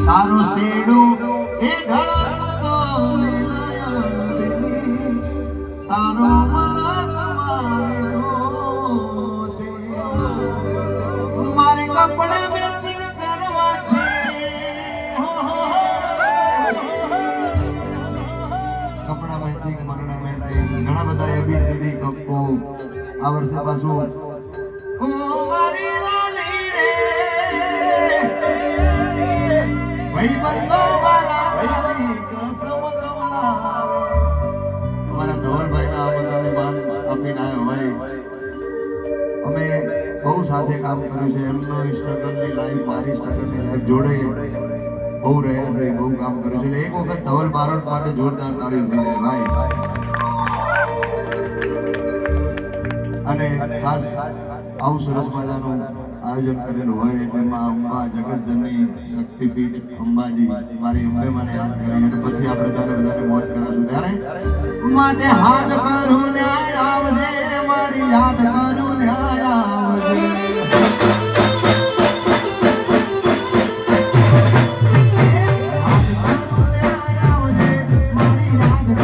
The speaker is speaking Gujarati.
તારો શેડો એ ઢળતો તારો મારે કપડા વેચીને કરવા છે કપડા મેચિંગ મંગડા મેચિંગ ઘણા બધા એબીસીડી કપ્પો આ વર્ષે પાછું ઓ મારી વાલી રે ભાઈ બંધો મારા ભાઈ કસમ કમલાવે અમારા ધવલભાઈ ના બધાને માન આપીને આવ્યો ભાઈ અમે બહુ સાથે કામ કર્યું છે એમનો સ્ટ્રગલની લાઈફ મારી સ્ટ્રગલની લાઈફ જોડે બહુ રહ્યા છે બહુ કામ કર્યું છે એક વખત ધવલ બારોટ માટે જોરદાર તાળી થઈ જાય ભાઈ અને ખાસ આવું સરસ મજાનું આયોજન કરેલું હોય એટલે માં અંબા જગતજનની શક્તિપીઠ અંબાજી મારી અંબે મને યાદ કરી અને પછી આપણે બધાને મોજ કરાશું ત્યારે માટે હાથ કરું ને આવજે મારી